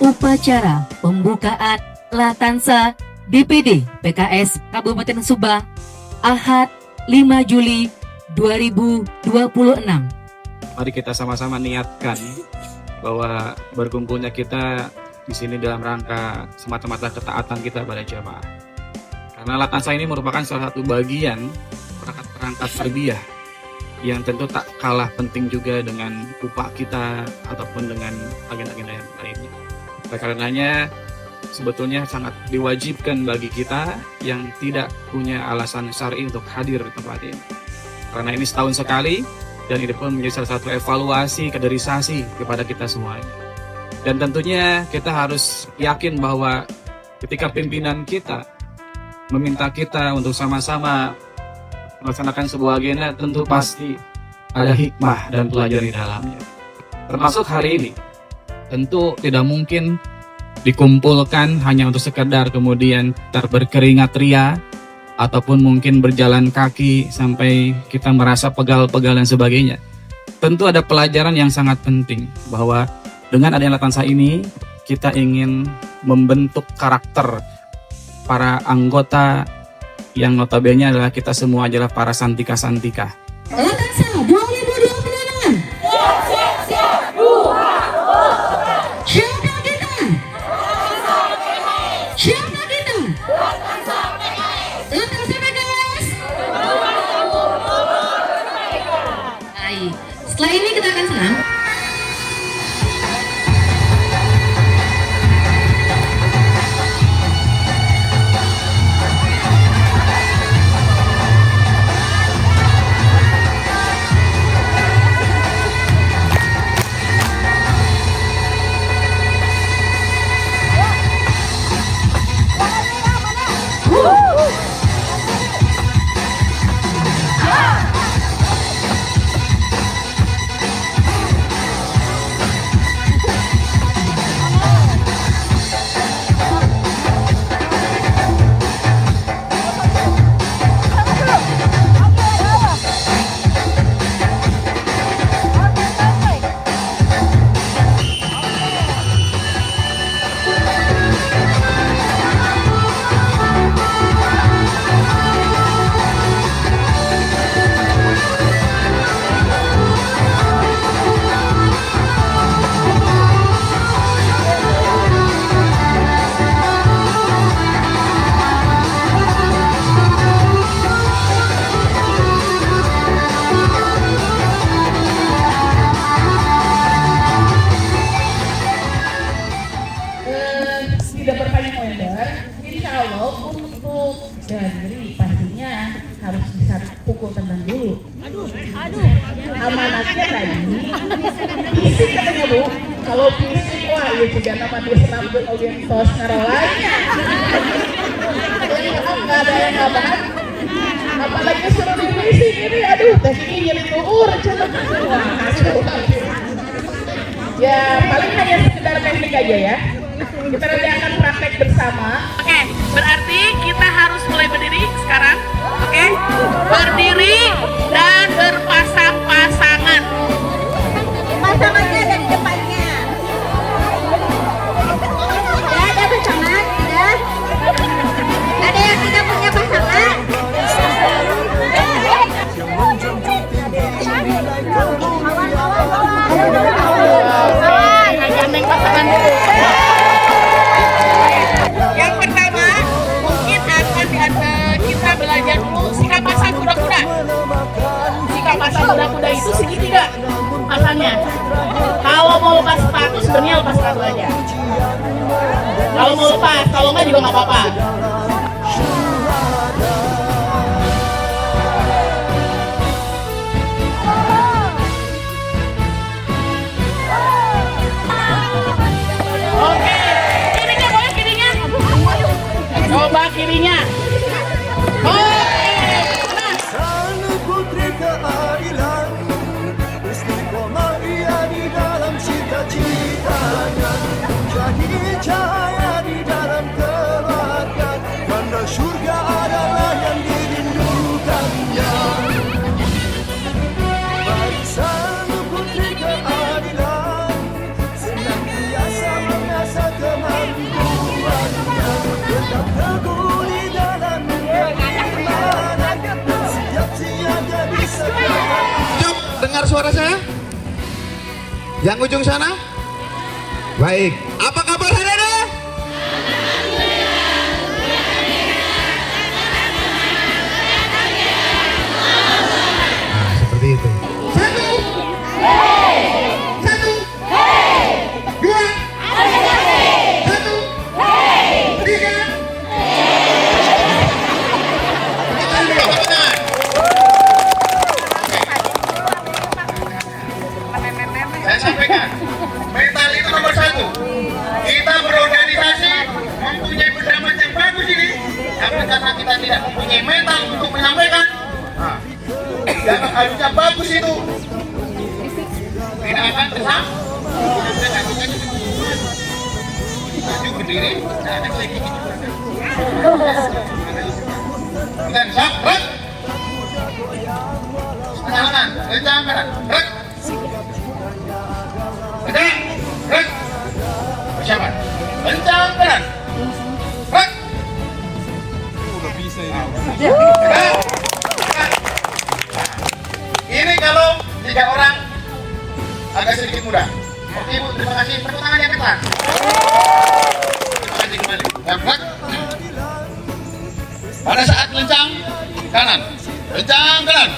Upacara pembukaan Latansa DPD PKS Kabupaten Subang Ahad 5 Juli 2026. Mari kita sama-sama niatkan bahwa berkumpulnya kita di sini dalam rangka semata-mata ketaatan kita pada jamaah. Karena Latansa ini merupakan salah satu bagian perangkat tarbiyah yang tentu tak kalah penting juga dengan upah kita ataupun dengan agenda-agenda yang lainnya. Oleh karenanya sebetulnya sangat diwajibkan bagi kita yang tidak punya alasan syar'i untuk hadir di tempat ini. Karena ini setahun sekali dan ini pun menjadi salah satu evaluasi kaderisasi kepada kita semuanya. Dan tentunya kita harus yakin bahwa ketika pimpinan kita meminta kita untuk sama-sama melaksanakan sebuah agenda, tentu pasti ada hikmah dan pelajaran di dalamnya. Termasuk hari ini, tentu tidak mungkin dikumpulkan hanya untuk sekedar kemudian berkeringat ria ataupun mungkin berjalan kaki sampai kita merasa pegal-pegal dan sebagainya. Tentu ada pelajaran yang sangat penting bahwa dengan adanya Latansa ini kita ingin membentuk karakter para anggota yang notabene adalah kita semua adalah para santika-santika. Latansa 2026. Siap. Siapa kita? Siapa kita? Latansa PKS. Baik. Setelah ini kita akan senam. Tidak berpanjang lebar, insya Allah untuk dari pastinya harus bisa pukul tendang dulu. Amanatnya tadi, fisik katanya Bu, kalau fisik wah ya juga nama dia senambut audiens tos ngarolai. Nggak ada yang ngabahan, apalagi suruh di fisik ini, aduh tes ini jadi tuur, coba wah kacau. Ya paling hanya sekedar teknik aja ya. Kita nanti akan praktek bersama. Oke, berarti kita harus mulai berdiri sekarang. Oke, berdiri dan berpasang-pasangan. Pasangannya ada di depannya. Ya, ada pasangan, tidak? Ada yang tidak punya pasangan? Gandeng pasangan dulu. Yang pertama, mungkin akan kita belajar dulu sikap pasang kuda-kuda. Sikap pasang kuda-kuda itu segitiga pasangnya. Kalau mau lepas sepatu sebenarnya lepas sepatu aja. Kalau mau lepas, kalau nggak juga nggak apa-apa. Oke, kirinya boleh kirinya. Coba kirinya. Oke, nah. Sang putri keadilan, istiqomah ia di dalam cita-citanya, jadi cahaya di dalam keluarga, tanda surga adalah yang dirindukannya. Barisan putri keadilan, senantiasa mengasah Dengar suara saya? Yang ujung sana? Baik. Apa kabar adik-adik? Nah, seperti itu. Satu. Satu. Dua. Satu. Tiga. Saya sampaikan, mental itu nomor satu. Kita berorganisasi mempunyai pendapat yang bagus ini, tapi karena kita tidak mempunyai mental untuk menyampaikan, yang harusnya bagus itu tidak akan tersampaikan. Maju berdiri, saya ada lagi. Dan sakrat, setengah kanan, kencang kanan, rek. Tegak, rek. Persiapan. Kencang kanan. Rek. Tegak. Ini kalau 3 orang agak sedikit mudah. Oke Ibu, terima kasih. Tepuk tangan yang ketat. Terima kasih kembali. Dan rek. Pada saat kencang kanan. Kencang kanan.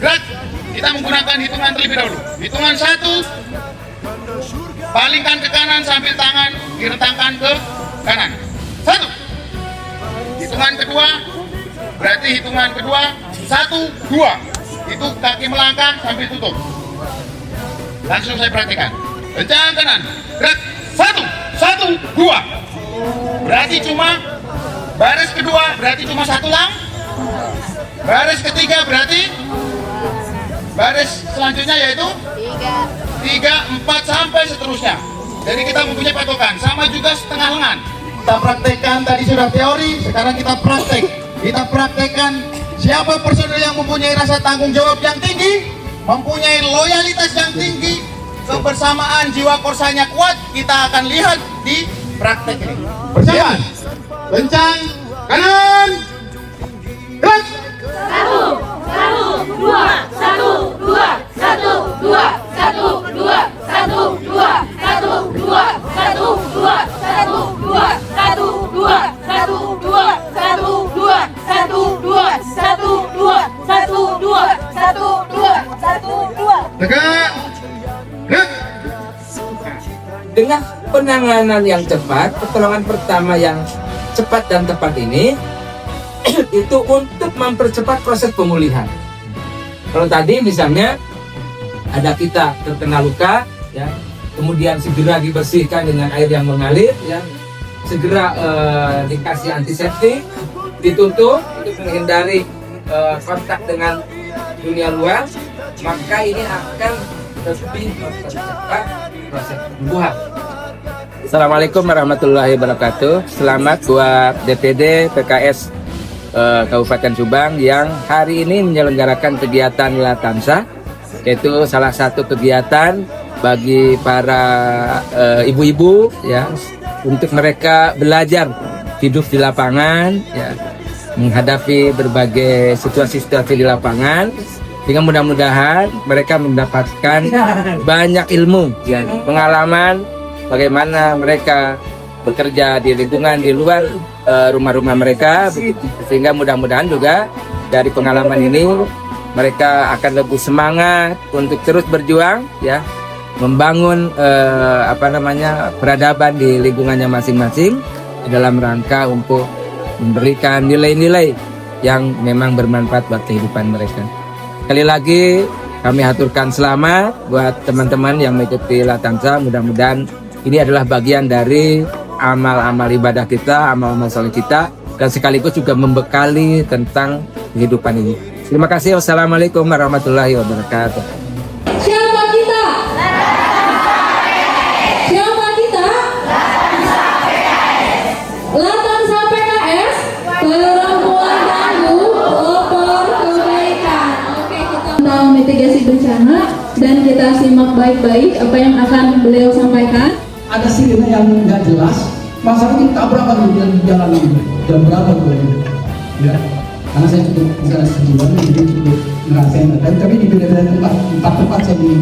Rek. Kita menggunakan hitungan terlebih dahulu. Hitungan 1. Palingkan ke kanan sambil tangan direntangkan ke kanan. 1. Hitungan kedua, berarti hitungan kedua 1, 2. Itu kaki melangkah sambil tutup. Langsung saya perhatikan. Kencang kanan. Gerak. 1, 1, 2. Berarti cuma baris kedua berarti cuma 1 lang. Baris ketiga berarti baris selanjutnya yaitu 3, 4 sampai seterusnya. Jadi kita mempunyai patokan. Sama juga setengah lengan. Kita praktekkan tadi sudah teori, sekarang kita praktek. Kita praktekkan siapa personel yang mempunyai rasa tanggung jawab yang tinggi, mempunyai loyalitas yang tinggi, kebersamaan jiwa korsanya kuat. Kita akan lihat di praktek ini. Persiapan. Kencang kanan. Gerak. 1, 2, 1, 2, 1, 2, 1, 2, 1, 2, 1, 2, 1, 2, 1, 2, 1, 2, 1, 2, 1, 2, 1, 2, 1, 2, 1, 2, 1, 2, 1, 2. Tegak. Gerak. Dengan penanganan yang cepat, pertolongan pertama yang cepat dan tepat ini itu untuk mempercepat proses pemulihan. Kalau tadi misalnya ada kita terkena luka, ya, kemudian segera dibersihkan dengan air yang mengalir, ya, segera dikasih antiseptik, ditutup untuk menghindari kontak dengan dunia luar, maka ini akan lebih mempercepat proses penyembuhan. Assalamualaikum warahmatullahi wabarakatuh. Selamat buat DPD PKS Kabupaten Subang yang hari ini menyelenggarakan kegiatan Latansa, yaitu salah satu kegiatan bagi para ibu-ibu, ya, untuk mereka belajar hidup di lapangan, ya, menghadapi berbagai situasi-situasi di lapangan, sehingga mudah-mudahan mereka mendapatkan banyak ilmu, ya, pengalaman bagaimana mereka bekerja di lingkungan di luar rumah-rumah mereka, sehingga mudah-mudahan juga dari pengalaman ini mereka akan lebih semangat untuk terus berjuang, ya, membangun peradaban di lingkungannya masing-masing dalam rangka untuk memberikan nilai-nilai yang memang bermanfaat buat kehidupan mereka. Sekali lagi kami haturkan selamat buat teman-teman yang mengikuti Latansa. Mudah-mudahan ini adalah bagian dari amal-amal ibadah kita, amal-amal soleh kita, dan sekaligus juga membekali tentang kehidupan ini. Terima kasih. Wassalamualaikum warahmatullahi wabarakatuh. Siapa kita? Siapa kita? Latansa PKS, perempuan tangguh, pelopor kebaikan. Oke, kita tahu mitigasi bencana dan kita simak baik-baik apa yang akan beliau sampaikan. Ada sirine yang nggak jelas, masalahnya tabrakan di jalan ini jam berapa tuh? Ya, karena saya cukup bisa sebulan jadi cukup ngerasain tapi di beda-beda tempat saya di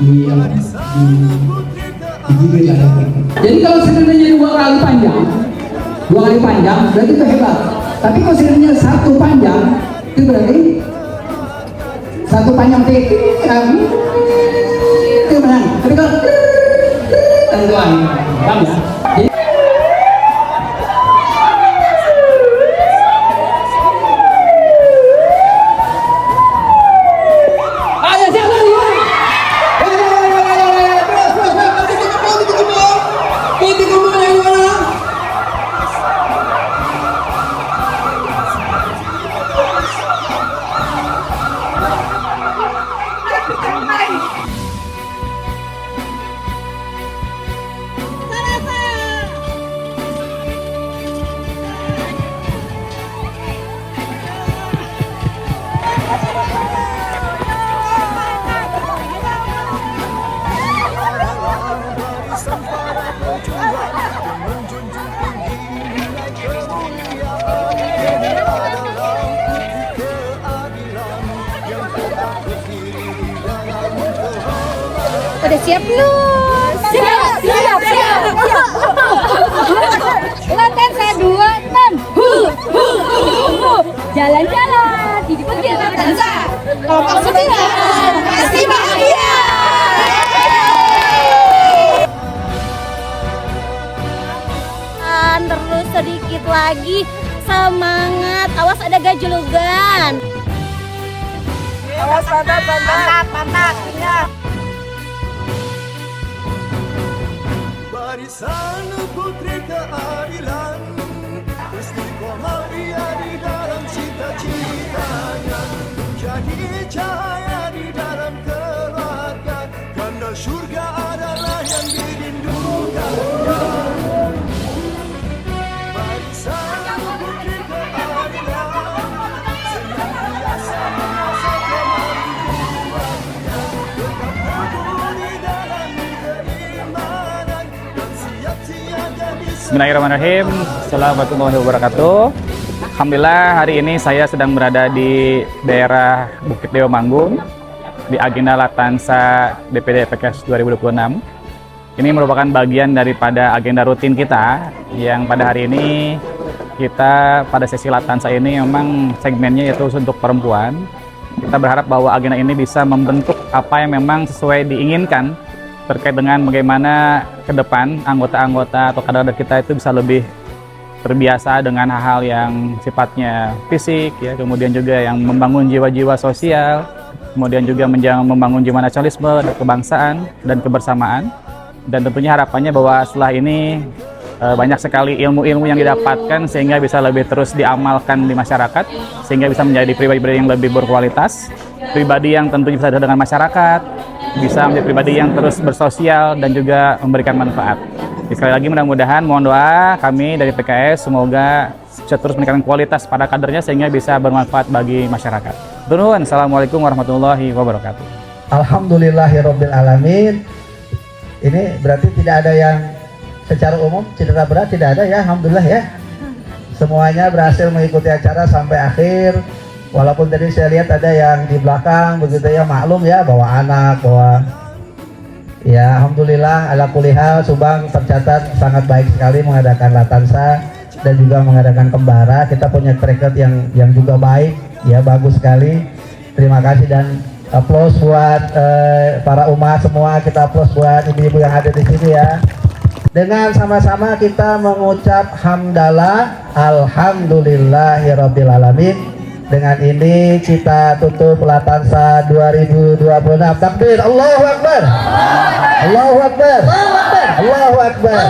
gigit lah ya. Jadi kalau sebenarnya dua kali panjang berarti itu hebat. Tapi kalau sebenarnya satu panjang itu berarti satu panjang itu menang. Tapi kalau tentuan, paham ya? Jadi, Udah siap belum? Siap. Latansa 26. Jalan-jalan di depan Latansa. Kompak 9 pasti bahagia. Terus sedikit lagi, semangat. Awas ada gajulugan. Awas pantat. Ya. Barisan putri keadilan, istiqomah ia di dalam cita-citanya, jadi cahaya di dalam keluarga, karena surga adalah yang dirindukannya. Barisan putri keadilan, senantiasa merasakan kemajuannya, tetap teguh di dalam keimanan. Bismillahirrahmanirrahim. Assalamualaikum warahmatullahi wabarakatuh. Alhamdulillah hari ini saya sedang berada di daerah Bukit Dewa Manggung di agenda Latansa DPD PKS 2026. Ini merupakan bagian daripada agenda rutin kita yang pada hari ini kita pada sesi Latansa ini memang segmennya yaitu untuk perempuan. Kita berharap bahwa agenda ini bisa membentuk apa yang memang sesuai diinginkan terkait dengan bagaimana ke depan anggota-anggota atau kader-kader kita itu bisa lebih terbiasa dengan hal-hal yang sifatnya fisik, ya, kemudian juga yang membangun jiwa-jiwa sosial, kemudian juga membangun jiwa nasionalisme, kebangsaan, dan kebersamaan. Dan tentunya harapannya bahwa setelah ini banyak sekali ilmu-ilmu yang didapatkan sehingga bisa lebih terus diamalkan di masyarakat, sehingga bisa menjadi pribadi-pribadi yang lebih berkualitas, pribadi yang tentunya bisa dengan masyarakat, bisa menjadi pribadi yang terus bersosial dan juga memberikan manfaat. Sekali lagi mudah-mudahan mohon doa kami dari PKS semoga bisa terus meningkatkan kualitas pada kadernya sehingga bisa bermanfaat bagi masyarakat. Turun. Assalamualaikum warahmatullahi wabarakatuh. Alhamdulillahirabbil alamin. Ini berarti tidak ada yang secara umum cedera berat, tidak ada ya, alhamdulillah ya. Semuanya berhasil mengikuti acara sampai akhir. Walaupun tadi saya lihat ada yang di belakang begitu ya, maklum ya, bawa anak, ya alhamdulillah ala kulli hal Subang tercatat sangat baik sekali mengadakan Latansa dan juga mengadakan Kembara. Kita punya track record yang juga baik ya, bagus sekali. Terima kasih dan aplaus buat para umat semua, kita aplaus buat ibu-ibu yang ada di sini ya. Dengan sama-sama kita mengucap hamdalah alhamdulillahirabbil alamin. Dengan ini kita tutup Latansa 2026. Takbir, Allahu Akbar. Allahu Akbar. Allahu Akbar.